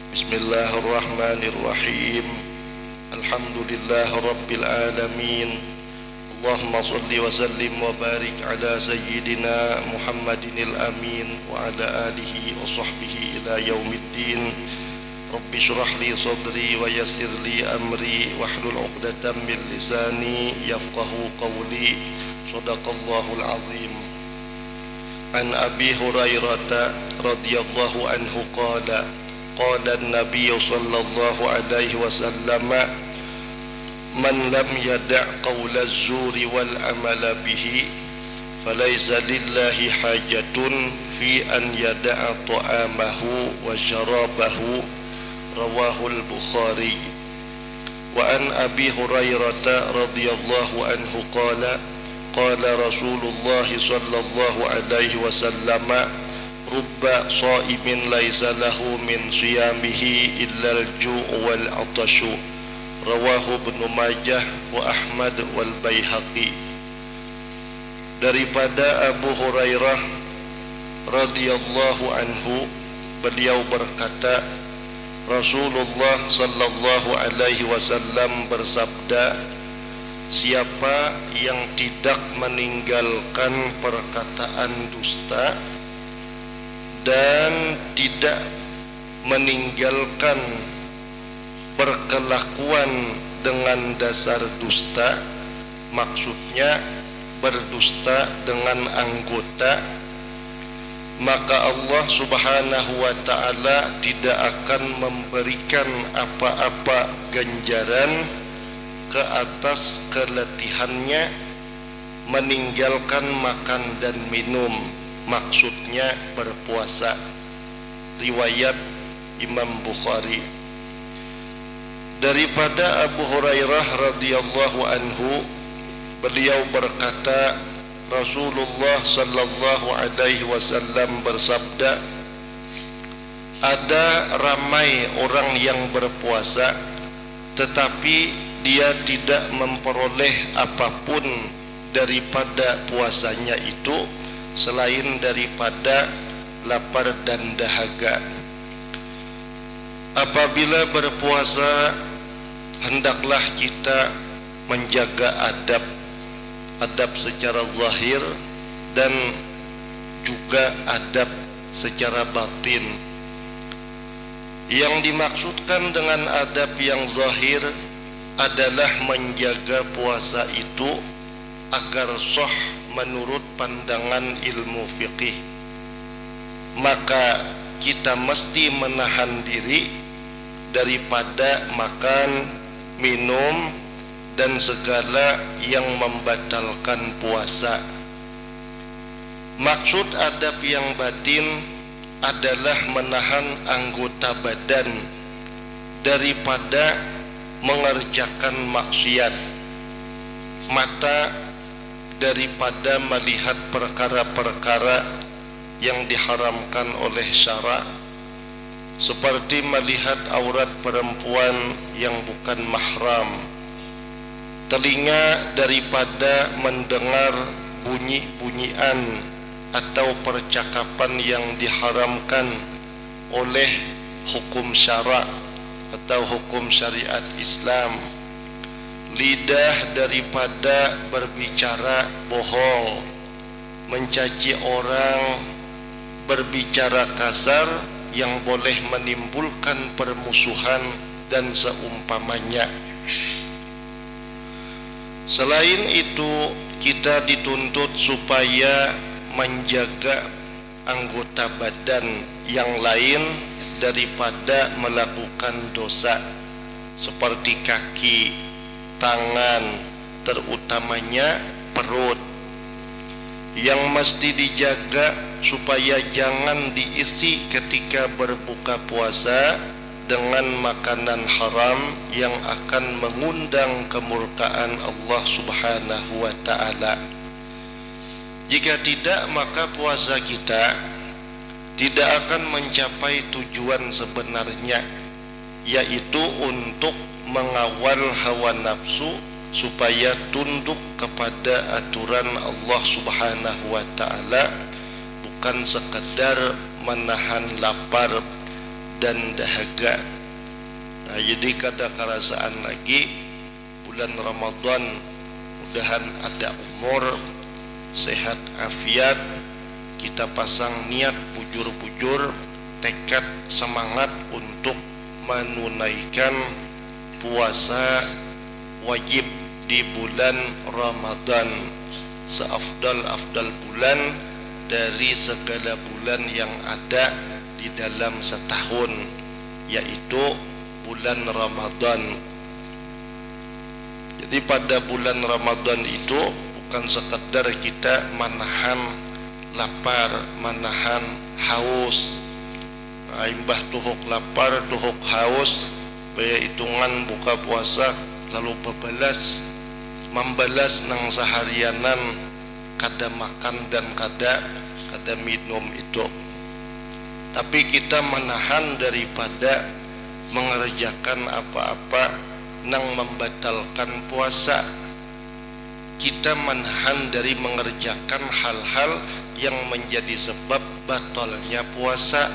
Bismillahirrahmanirrahim. Alhamdulillah Rabbil alamin. Allahumma salli wa sallim wa barik ala sayyidina Muhammadinil amin wa ala alihi wa sahbihi ila yaumiddin. Rabbi shrah li sadri wa yassir li amri wahlul 'uqdatam min lisani yafqahu qawli. Shadaqallahul azim. An Abi Hurairah radhiyallahu anhu qala qala an-nabiy sallallahu alaihi wasallam man lam yada' qawla az-zuri wal amala bihi falaysa lillahi hajatun fi an yada'a ta'amahu wa syarabahu rawahu al-Bukhari. Wa an Abi Hurairah radhiyallahu anhu qala qala Rasulullah sallallahu alaihi wasallam rubba sha'imin laisa lahu min siyamihi illa al-ju' wal 'atashu rawahu Ibnu Majah wa Ahmad wal Baihaqi. Daripada Abu Hurairah radhiyallahu anhu, beliau berkata, Rasulullah sallallahu alaihi wasallam bersabda, siapa yang tidak meninggalkan perkataan dusta dan tidak meninggalkan berkelakuan dengan dasar dusta, maksudnya berdusta dengan anggota, maka Allah subhanahu wa ta'ala tidak akan memberikan apa-apa ganjaran ke atas keletihannya meninggalkan makan dan minum, maksudnya berpuasa. Riwayat Imam Bukhari. Daripada Abu Hurairah radhiyallahu anhu, beliau berkata, Rasulullah sallallahu alaihi wasallam bersabda, ada ramai orang yang berpuasa tetapi dia tidak memperoleh apapun daripada puasanya itu selain daripada lapar dan dahaga. Apabila berpuasa, hendaklah kita menjaga adab secara zahir dan juga adab secara batin. Yang dimaksudkan dengan adab yang zahir adalah menjaga puasa itu agar sah menurut pandangan ilmu fiqih. Maka kita mesti menahan diri daripada makan, minum, dan segala yang membatalkan puasa. Maksud adab yang batin adalah menahan anggota badan daripada mengerjakan maksiat, mata daripada melihat perkara-perkara yang diharamkan oleh syara, seperti melihat aurat perempuan yang bukan mahram, telinga daripada mendengar bunyi-bunyian atau percakapan yang diharamkan oleh hukum syara atau hukum syariat Islam, lidah daripada berbicara bohong, mencaci orang, berbicara kasar yang boleh menimbulkan permusuhan dan seumpamanya. Selain itu, kita dituntut supaya menjaga anggota badan yang lain daripada melakukan dosa, seperti kaki, tangan, terutamanya perut, yang mesti dijaga supaya jangan diisi ketika berbuka puasa dengan makanan haram yang akan mengundang kemurkaan Allah subhanahu wa ta'ala. Jika tidak, maka puasa kita tidak akan mencapai tujuan sebenarnya, yaitu untuk mengawal hawa nafsu supaya tunduk kepada aturan Allah subhanahu wa ta'ala, bukan sekedar menahan lapar dan dahaga. Nah, jadi kada kerasaan lagi bulan Ramadan, mudahan ada umur, sehat afiat, kita pasang niat bujur-bujur, tekad semangat untuk menunaikan puasa wajib di bulan Ramadan, seafdal-afdal bulan dari segala bulan yang ada di dalam setahun, yaitu bulan Ramadan. Jadi pada bulan Ramadan itu bukan sekedar kita menahan lapar, menahan haus. Imbah tuhuk lapar, tuhuk haus, baya hitungan buka puasa lalu membalas nang seharianan kada makan dan kada minum itu. Tapi kita menahan daripada mengerjakan apa-apa nang membatalkan puasa. Kita menahan dari mengerjakan hal-hal yang menjadi sebab batalnya puasa.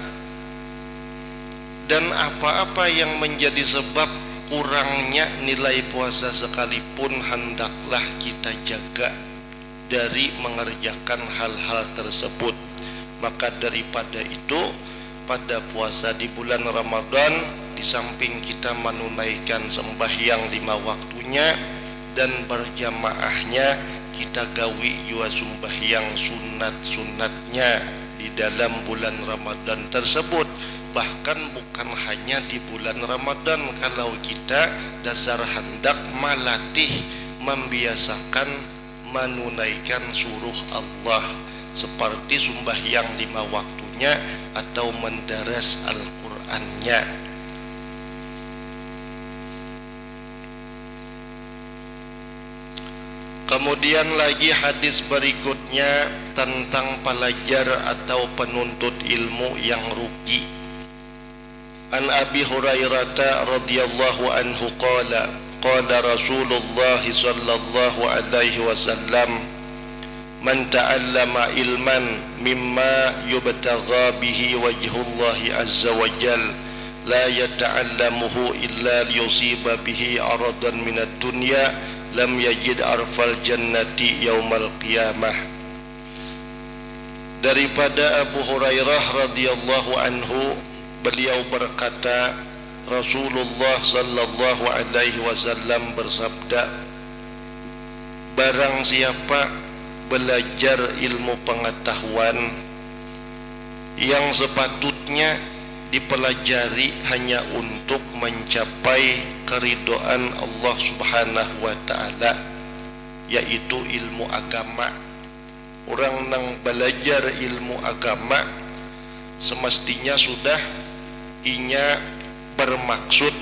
Dan apa-apa yang menjadi sebab kurangnya nilai puasa sekalipun hendaklah kita jaga dari mengerjakan hal-hal tersebut. Maka daripada itu, pada puasa di bulan Ramadan, di samping kita menunaikan sembahyang 5 waktunya dan berjamaahnya, kita gawi juga sembahyang sunat-sunatnya di dalam bulan Ramadan tersebut. Bahkan bukan hanya di bulan Ramadan, kalau kita dasar hendak melatih, membiasakan menunaikan suruh Allah seperti sembahyang 5 waktunya atau mendaras Al-Qur'annya. Kemudian lagi hadis berikutnya tentang pelajar atau penuntut ilmu yang rugi. An Abi Hurairah radhiyallahu anhu qala Rasulullah sallallahu alaihi wasallam, man ta'allama ilman mimma yubtagha bihi wajhullahi azza wa jal la yata'allamuhu illa liyusiba bihi aradan minad dunya lam yajid arfal jannati yaumal qiyamah. Daripada Abu Hurairah radhiyallahu anhu, beliau berkata, Rasulullah sallallahu alaihi wasallam bersabda, barang siapa belajar ilmu pengetahuan yang sepatutnya dipelajari hanya untuk mencapai keridhaan Allah Subhanahu wa taala, yaitu ilmu agama. Orang nang belajar ilmu agama semestinya sudah inya bermaksud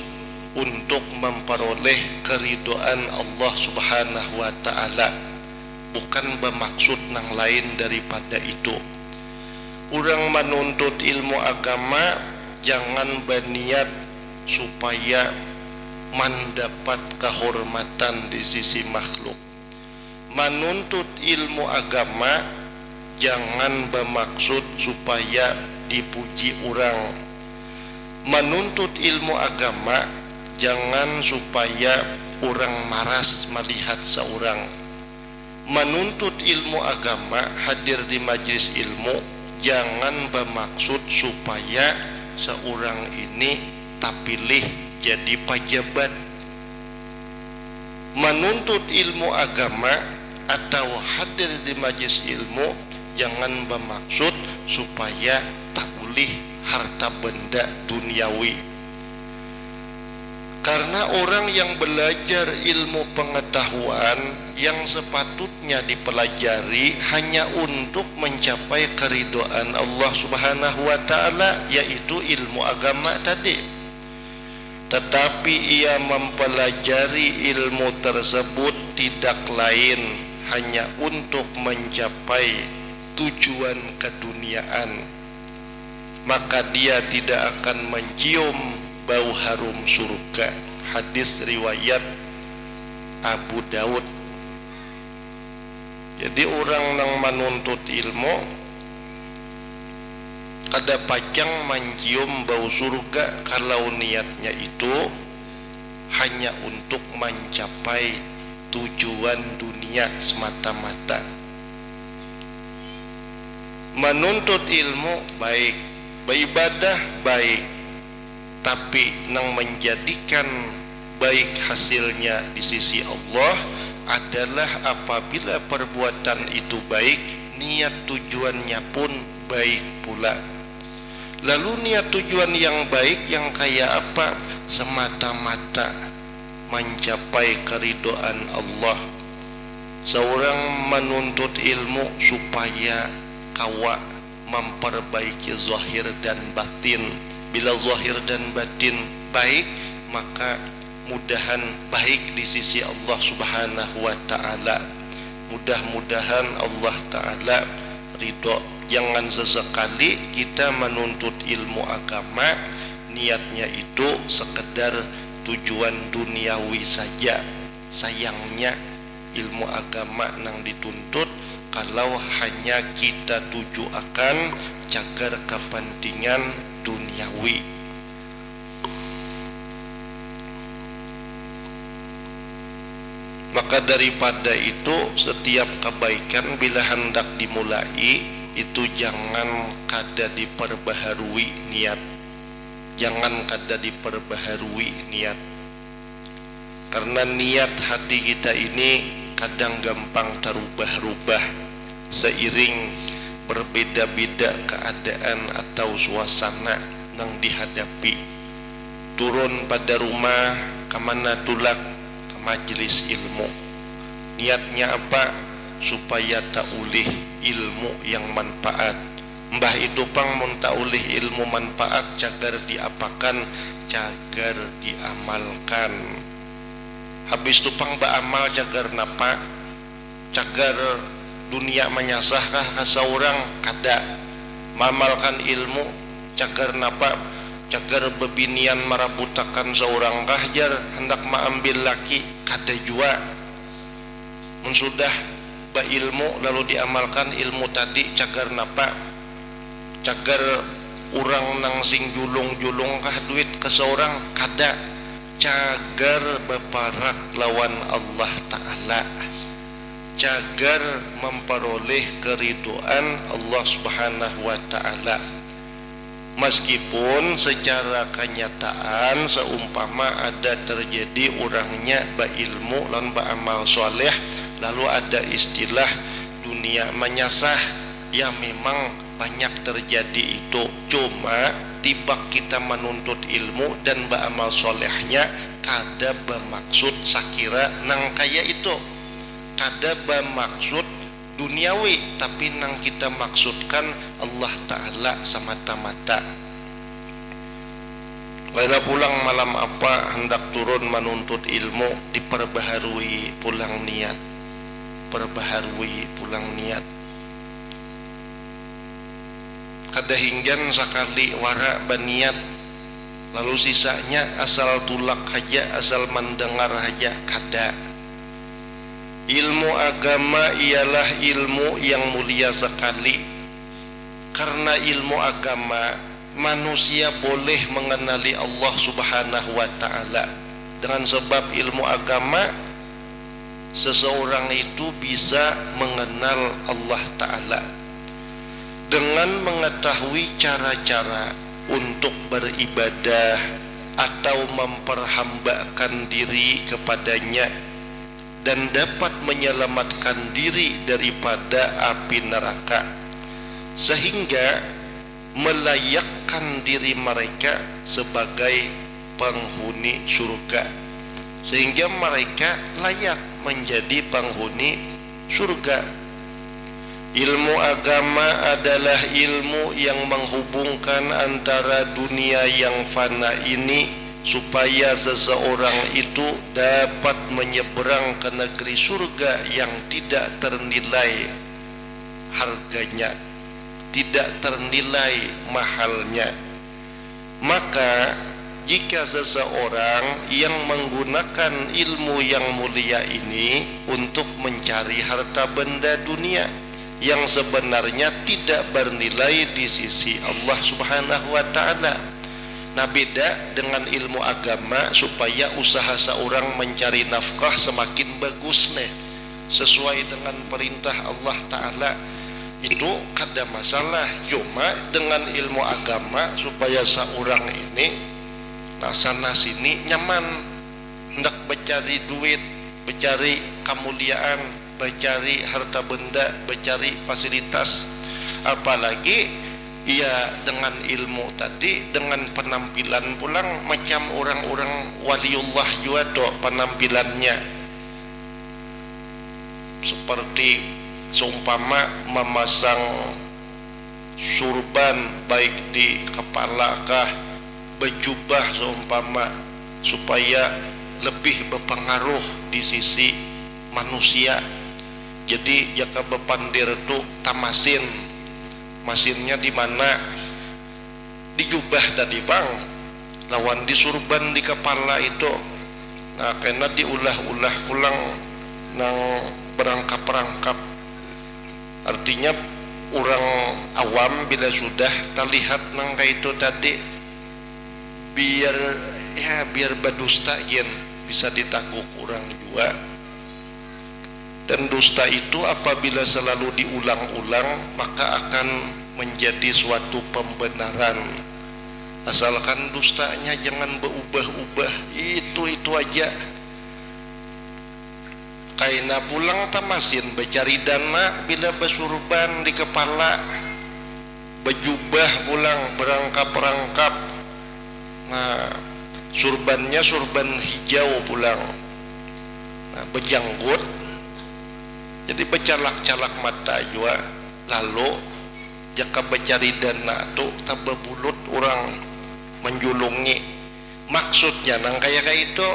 untuk memperoleh keridhaan Allah Subhanahu wa taala, bukan bermaksud nang lain daripada itu. Orang menuntut ilmu agama jangan berniat supaya mendapat kehormatan di sisi makhluk. Menuntut ilmu agama jangan bermaksud supaya dipuji orang. Menuntut ilmu agama jangan supaya orang maras melihat seorang. Menuntut ilmu agama, hadir di majelis ilmu, jangan bermaksud supaya seorang ini tak pilih jadi pejabat. Menuntut ilmu agama atau hadir di majelis ilmu jangan bermaksud supaya tak ulih harta benda duniawi. Karena orang yang belajar ilmu pengetahuan yang sepatutnya dipelajari hanya untuk mencapai keridhaan Allah Subhanahu wa taala, yaitu ilmu agama tadi. Tetapi ia mempelajari ilmu tersebut tidak lain hanya untuk mencapai tujuan keduniaan, maka dia tidak akan mencium bau harum surga. Hadis riwayat Abu Daud. Jadi orang yang menuntut ilmu kada pacang mencium bau surga kalau niatnya itu hanya untuk mencapai tujuan dunia semata-mata. Menuntut ilmu baik, beribadah baik, tapi nang menjadikan baik hasilnya di sisi Allah adalah apabila perbuatan itu baik, niat tujuannya pun baik pula. Lalu niat tujuan yang baik yang kayak apa? Semata-mata mencapai keridhaan Allah. Seorang menuntut ilmu supaya kawa memperbaiki zahir dan batin. Bila zahir dan batin baik, maka mudahan baik di sisi Allah Subhanahu wa taala. Mudah-mudahan Allah taala ridho. Jangan sesekali kita menuntut ilmu agama niatnya itu sekedar tujuan duniawi saja. Sayangnya ilmu agama nang dituntut kalau hanya kita tuju akan cagar kepentingan duniawi. Maka daripada itu setiap kebaikan bila hendak dimulai itu jangan kada diperbaharui niat. Jangan kada diperbaharui niat. Karena niat hati kita ini kadang gampang terubah-rubah seiring berbeda-beda keadaan atau suasana yang dihadapi. Turun pada rumah, kemana tulak? Ke majelis ilmu. Niatnya apa? Supaya tak ulih ilmu yang manfaat. Mbah itu pang mun tak ulih ilmu manfaat cagar diapakan, cagar diamalkan. Habis tu pang beramal cagar napa? Cagar dunia menyasahkah ka saurang? Kada. Mamalkan ilmu cagar napa? Cagar bebinian marabutakan seorang kahjar hendak maambil laki? Kada jua. Mun sudah ilmu lalu diamalkan ilmu tadi cagar napa? Cagar urang nang sing julung-julung kah duit ke seorang? Kada. Cagar beparak lawan Allah Ta'ala, cagar memperoleh keridhaan Allah Subhanahu wa Ta'ala. Meskipun secara kenyataan seumpama ada terjadi orangnya berilmu lan beramal soleh, lalu ada istilah dunia menyasah, ya memang banyak terjadi itu. Cuma tiba kita menuntut ilmu dan beramal solehnya kada bermaksud sakira nang kaya itu, kada bermaksud duniawi, tapi nang kita maksudkan Allah Ta'ala semata-mata. Bila pulang malam apa hendak turun menuntut ilmu, diperbaharui pulang niat, perbaharui pulang niat. Kada hinggan sekali wara baniat, lalu sisanya asal tulak saja, asal mendengar saja, kada. Ilmu agama ialah ilmu yang mulia sekali. Karena ilmu agama manusia boleh mengenali Allah Subhanahu wa Ta'ala. Dengan sebab ilmu agama seseorang itu bisa mengenal Allah Ta'ala dengan mengetahui cara-cara untuk beribadah atau memperhambakan diri kepadanya dan dapat menyelamatkan diri daripada api neraka, sehingga melayakkan diri mereka sebagai penghuni surga, sehingga mereka layak menjadi penghuni surga. Ilmu agama adalah ilmu yang menghubungkan antara dunia yang fana ini supaya seseorang itu dapat menyeberang ke negeri surga yang tidak ternilai harganya, tidak ternilai mahalnya. Maka jika seseorang yang menggunakan ilmu yang mulia ini untuk mencari harta benda dunia, yang sebenarnya tidak bernilai di sisi Allah Subhanahu wa taala. Nah, beda dengan ilmu agama supaya usaha seorang mencari nafkah semakin bagus nih, sesuai dengan perintah Allah taala. Itu kada masalah. Cuma dengan ilmu agama supaya seorang ini nah sana sini nyaman, hendak mencari duit, mencari kemuliaan, mencari harta benda, mencari fasilitas. Apalagi ya dengan ilmu tadi, dengan penampilan pulang macam orang-orang waliullah juga tuh penampilannya, seperti seumpama memasang surban baik di kepala kah, berjubah seumpama, supaya lebih berpengaruh di sisi manusia. Jadi jika bepandir itu tamasin, masinnya di mana? Di jubah tadi bang, lawan di surban di kepala itu. Nah, kena diulah-ulah pulang nang berangkap-rangkap. Artinya orang awam bila sudah terlihat nang kayak itu tadi, biar berdusta yen bisa ditaguk orang juga. Dan dusta itu apabila selalu diulang-ulang maka akan menjadi suatu pembenaran. Asalkan dustanya jangan berubah-ubah, itu aja. Kaina pulang tamasin becari dana bila bersurban di kepala, berjubah pulang berangkap-rangkap. Nah, surbannya surban hijau pulang. Nah, berjanggut, jadi bercalak-calak mata juga. Lalu jika becari dana tu tak berbulut orang menjulungi. Maksudnya nang kayak itu,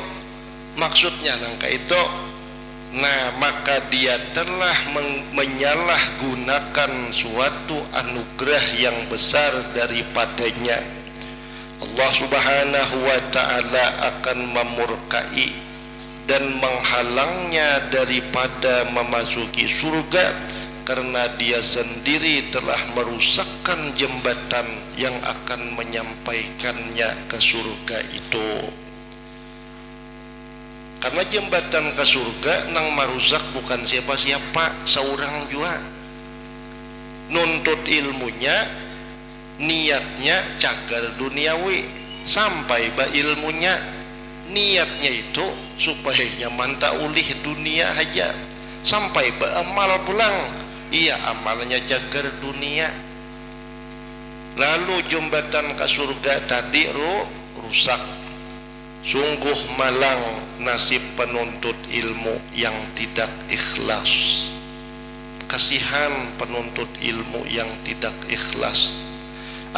maksudnya nang kayak itu. Nah, maka dia telah menyalahgunakan suatu anugerah yang besar daripadanya. Allah Subhanahu wa taala akan memurkai dan menghalangnya daripada memasuki surga karena dia sendiri telah merusakkan jembatan yang akan menyampaikannya ke surga itu. Karena jembatan ke surga nang marusak bukan siapa-siapa, seorang juga. Nuntut ilmunya, niatnya cagar duniawi, sampai ba ilmunya, niatnya itu supaya nyaman tak ulih dunia aja, sampai ba amal pulang, iya amalnya cagar dunia. Lalu jembatan ke surga tadi rusak. Sungguh malang nasib penuntut ilmu yang tidak ikhlas. Kasihan penuntut ilmu yang tidak ikhlas.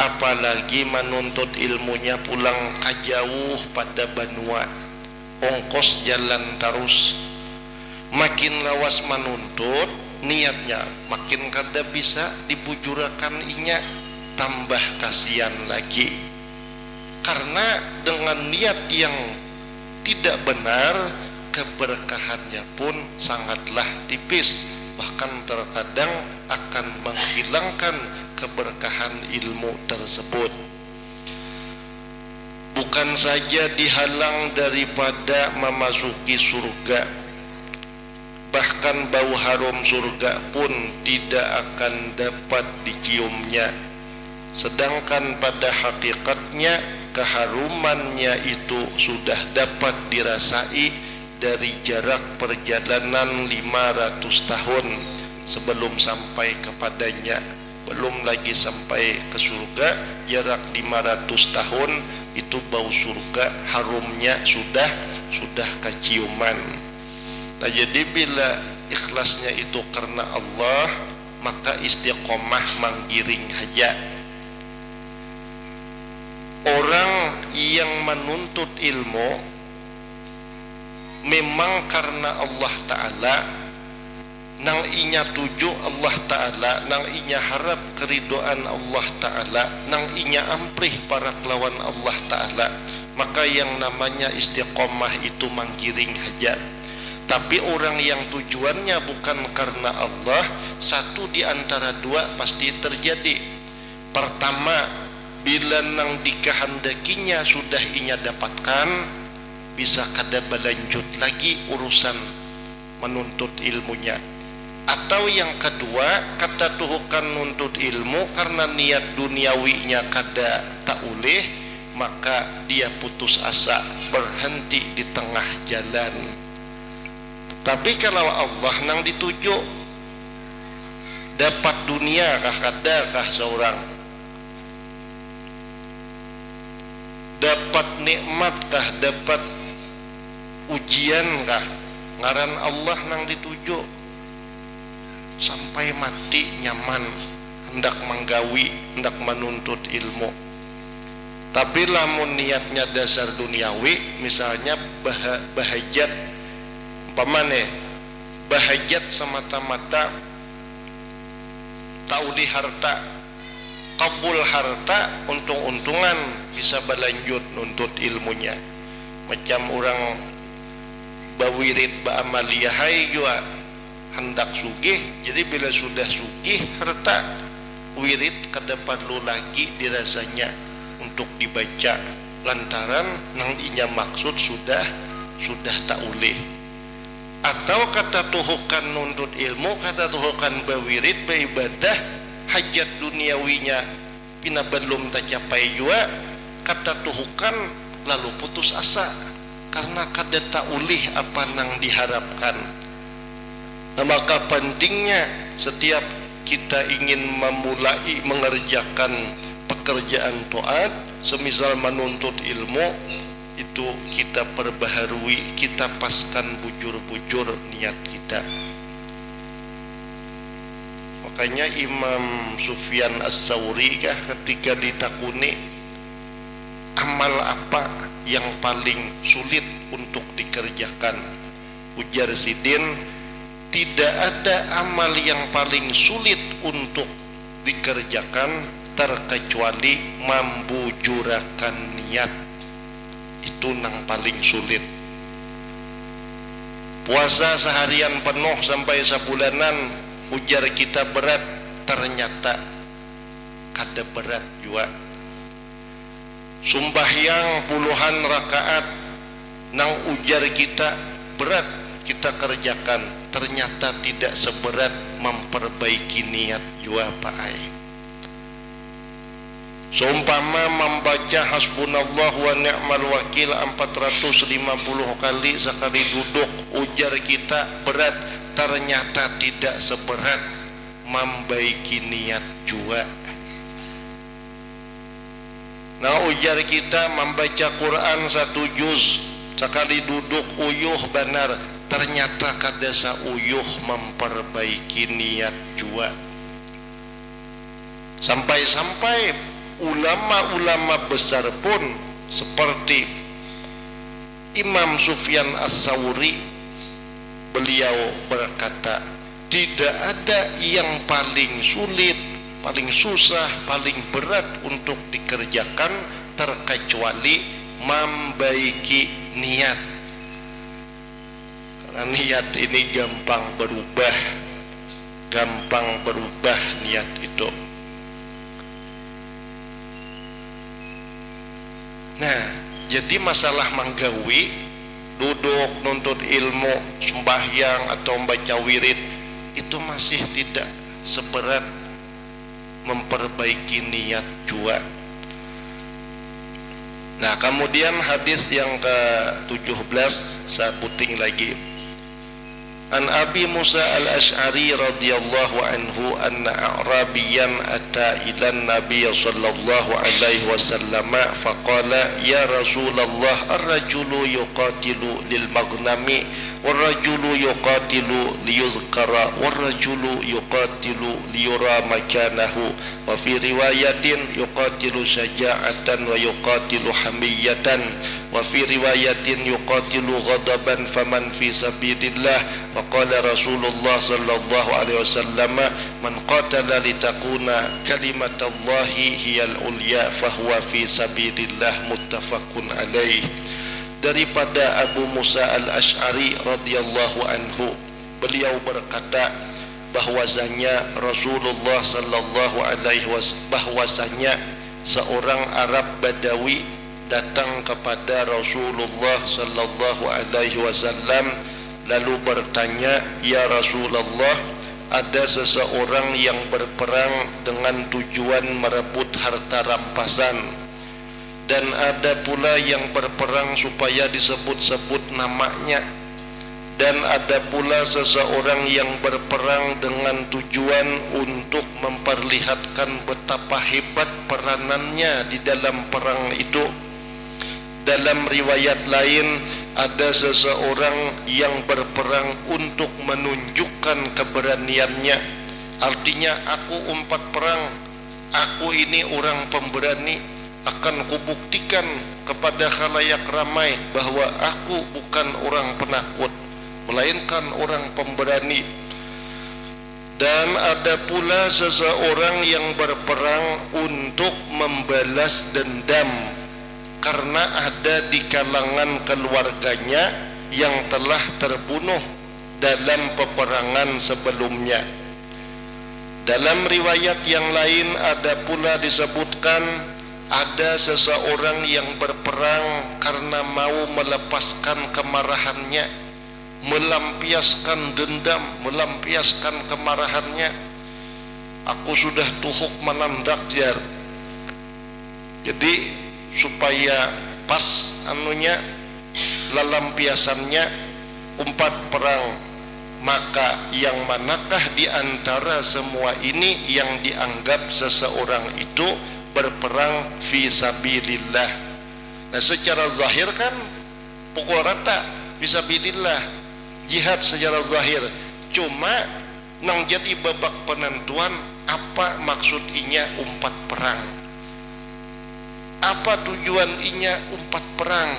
Apalagi menuntut ilmunya pulang kajauh pada benua, ongkos jalan terus. Makin lawas menuntut, niatnya makin kada bisa dibujurakan inya, tambah kasihan lagi. Karena dengan niat yang tidak benar, keberkahannya pun sangatlah tipis, bahkan terkadang akan menghilangkan keberkahan ilmu tersebut. Bukan saja dihalang daripada memasuki surga, bahkan bau harum surga pun tidak akan dapat diciumnya. Sedangkan pada hakikatnya keharumannya itu sudah dapat dirasai dari jarak perjalanan 500 tahun sebelum sampai kepadanya. Belum lagi sampai ke surga, jarak 500 tahun itu bau surga harumnya sudah keciuman. Nah, jadi bila ikhlasnya itu karena Allah, maka istiqomah menggiring haja. Orang yang menuntut ilmu memang karena Allah Ta'ala, nang inya tuju Allah Ta'ala, nang inya harap keridoan Allah Ta'ala, nang inya amprih para kelawan Allah Ta'ala, maka yang namanya istiqomah itu menggiring haja. Tapi orang yang tujuannya bukan karena Allah, satu di antara dua pasti terjadi. Pertama, bila nang dikehendakinya sudah inya dapatkan, bisa kada berlanjut lagi urusan menuntut ilmunya. Atau yang kedua, kata tuhukan nuntut ilmu karena niat duniawinya kada tak uleh, maka dia putus asa, berhenti di tengah jalan. Tapi kalau Allah nang dituju, dapat dunia kah kadakah seorang, dapat nikmat kah, dapat ujian kah, ngaran Allah nang dituju, sampai mati nyaman hendak menggawi, hendak menuntut ilmu. Tapi lamun niatnya dasar duniawi, misalnya bahajat, umpamane bahajat semata-mata taudi harta, kabul harta, untung-untungan bisa berlanjut nuntut ilmunya. Macam orang bawirid ba'amaliyahai juga hendak sugih, jadi bila sudah sugih harta, wirid kada perlu lagi dirasanya untuk dibaca, lantaran nang inya maksud sudah tak uleh. Atau kata tuhukan nuntut ilmu, kata tuhukan bawirid beribadah, hajat duniawinya pina belum tercapai juga, kata tuhukan lalu putus asa karena kada tak ulih apa nang diharapkan. Nah, maka pentingnya setiap kita ingin memulai mengerjakan pekerjaan taat, semisal menuntut ilmu, itu kita perbaharui, kita paskan bujur-bujur niat kita. Makanya Imam Sufyan As-Tsauri ketika ditakuni amal apa yang paling sulit untuk dikerjakan, ujar Sidin, tidak ada amal yang paling sulit untuk dikerjakan terkecuali membujurakan niat. Itu nang paling sulit. Puasa seharian penuh sampai sebulanan, ujar kita berat, ternyata kada berat juga. Sembahyang puluhan rakaat nang ujar kita berat kita kerjakan, ternyata tidak seberat memperbaiki niat juga Pak Ai. Seumpama membaca hasbunallah wa ni'mal wakil 450 kali sekali duduk, ujar kita berat, ternyata tidak seberat membaiki niat juga. Nah, ujar kita membaca Quran 1 juz sekali duduk uyuh benar, ternyata kada sauyuh memperbaiki niat juga. Sampai-sampai ulama-ulama besar pun seperti Imam Sufyan As-Tsauri, beliau berkata, tidak ada yang paling sulit, paling susah, paling berat untuk dikerjakan terkecuali membaiki niat. Karena niat ini gampang berubah niat itu. Nah, jadi masalah menggawi, duduk nuntut ilmu, sembahyang atau membaca wirid, itu masih tidak seberat memperbaiki niat juga. Nah, kemudian hadis yang ke-17 saya puting lagi. An Abi Musa al-Ash'ari radhiyallahu anhu anna a'rabiyan ata ila Nabi sallallahu alaihi wasallam faqala ya Rasulullah ar-rajulu yuqatilu lil maghnami war-rajulu yuqatilu liyuzkara war-rajulu yuqatilu liyura makanahu wa fi riwayatin yuqatilu syaja'atan wa yuqatilu hamiyatan wa fi riwayatin yuqatilu ghadaban faman fi sabilillah faqala Rasulullah sallallahu alaihi wasallam man qatala litakuna kalimatallahi hiyal ulya fahuwa fi sabilillah muttafaqun alaih. daripada Abu Musa al-Ash'ari radhiyallahu anhu. Beliau berkata bahwasanya Rasulullah sallallahu alaihi wasallam, bahwasanya seorang Arab Badawi datang kepada Rasulullah sallallahu alaihi wasallam lalu bertanya, "Ya Rasulullah, ada seseorang yang berperang dengan tujuan merebut harta rampasan, dan ada pula yang berperang supaya disebut-sebut namanya, dan ada pula seseorang yang berperang dengan tujuan untuk memperlihatkan betapa hebat peranannya di dalam perang itu. Dalam riwayat lain, ada seseorang yang berperang untuk menunjukkan keberaniannya. Artinya, aku umpat perang, aku ini orang pemberani, akan kubuktikan kepada khalayak ramai bahwa aku bukan orang penakut, melainkan orang pemberani. Dan ada pula seseorang yang berperang untuk membalas dendam karena ada di kalangan keluarganya yang telah terbunuh dalam peperangan sebelumnya." Dalam riwayat yang lain ada pula disebutkan ada seseorang yang berperang karena mau melepaskan kemarahannya, melampiaskan dendam, melampiaskan kemarahannya. "Aku sudah tuhuk menandak jar." Jadi supaya pas anunya lalampiasannya umpat perang. Maka yang manakah di antara semua ini yang dianggap seseorang itu berperang fi sabilillah? Nah, secara zahir kan pukul rata fi sabilillah, jihad secara zahir. Cuma nang jadi babak penentuan apa maksud inya umpat perang, apa tujuan inya umpat perang.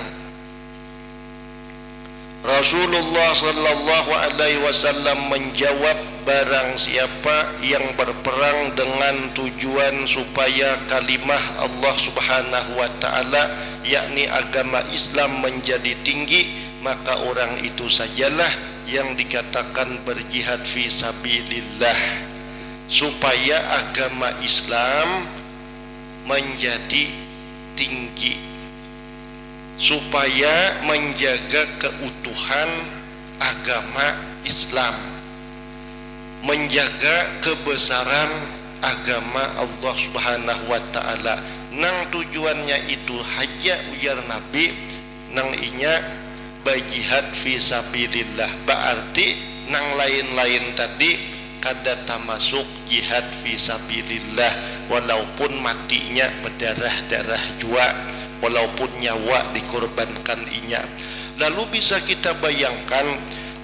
Rasulullah sallallahu alaihi wasallam menjawab, barang siapa yang berperang dengan tujuan supaya kalimah Allah subhanahu wa ta'ala, yakni agama Islam menjadi tinggi, maka orang itu sajalah yang dikatakan berjihad fi sabilillah, supaya agama Islam menjadi tinggi, supaya menjaga keutuhan agama Islam, menjaga kebesaran agama Allah subhanahu wa ta'ala. Nang tujuannya itu haja ujar Nabi, nang inya berjihad fi sabilillah, berarti nang lain-lain tadi kada termasuk jihad fi sabilillah, walaupun matinya berdarah-darah jua, walaupun nyawa dikorbankan inya. Lalu bisa kita bayangkan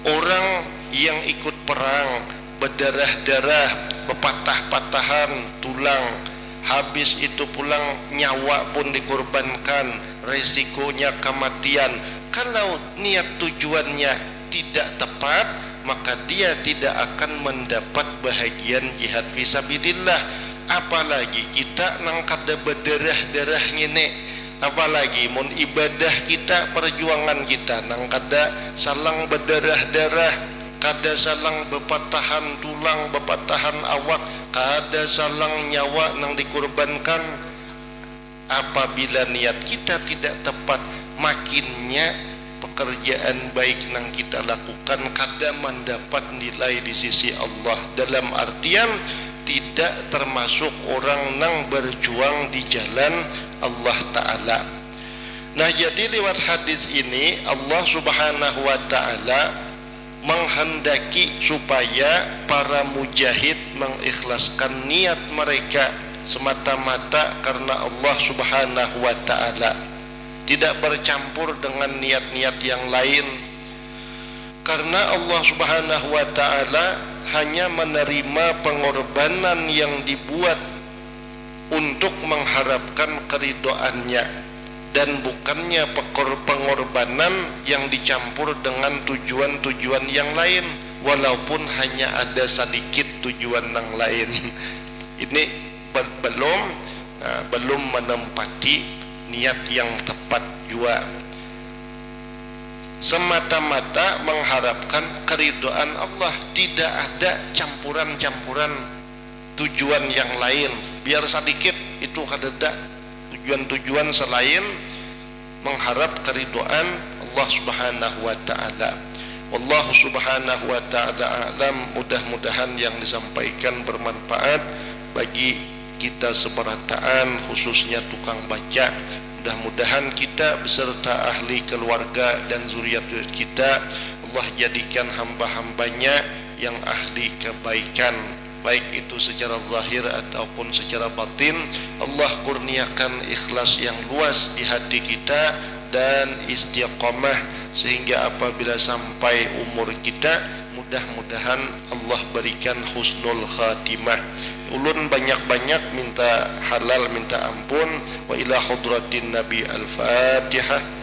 orang yang ikut perang berdarah-darah, berpatah-patahan tulang, habis itu pulang nyawa pun dikorbankan, resikonya kematian. Kalau niat tujuannya tidak tepat, maka dia tidak akan mendapat bahagian jihad fisabilillah. Apalagi kita nang kada berdarah-darah ngene, apalagi mun ibadah kita, perjuangan kita nang kada salang berdarah-darah, kada salang bepatahan tulang, bepatahan awak, kada salang nyawa nang dikorbankan. Apabila niat kita tidak tepat, makinnya pekerjaan baik nang kita lakukan kada mendapat nilai di sisi Allah, dalam artian tidak termasuk orang nang berjuang di jalan Allah Ta'ala. Nah, jadi lewat hadis ini Allah Subhanahu wa Ta'ala menghendaki supaya para mujahid mengikhlaskan niat mereka semata-mata karena Allah Subhanahu wa Ta'ala, tidak bercampur dengan niat-niat yang lain. Karena Allah Subhanahu wa Ta'ala hanya menerima pengorbanan yang dibuat untuk mengharapkan keridhaannya, dan bukannya pengorbanan yang dicampur dengan tujuan-tujuan yang lain, walaupun hanya ada sedikit tujuan yang lain. Ini belum menempati niat yang tepat jua. semata-mata mengharapkan keridhaan Allah, tidak ada campuran-campuran tujuan yang lain. Biar sedikit itu kadeda tujuan-tujuan selain mengharap keridhaan Allah Subhanahu wa taala. Wallahu subhanahu wa ta'ala a'lam. Mudah-mudahan yang disampaikan bermanfaat bagi kita seberataan, khususnya tukang baca. Mudah-mudahan kita beserta ahli keluarga dan zuriat kita Allah jadikan hamba-hambanya yang ahli kebaikan, baik itu secara zahir ataupun secara batin. Allah kurniakan ikhlas yang luas di hati kita dan istiqamah, sehingga apabila sampai umur kita mudah-mudahan Allah berikan husnul khatimah. Ulun banyak-banyak minta halal, minta ampun. Wa ila hadratin Nabi al-Fatihah.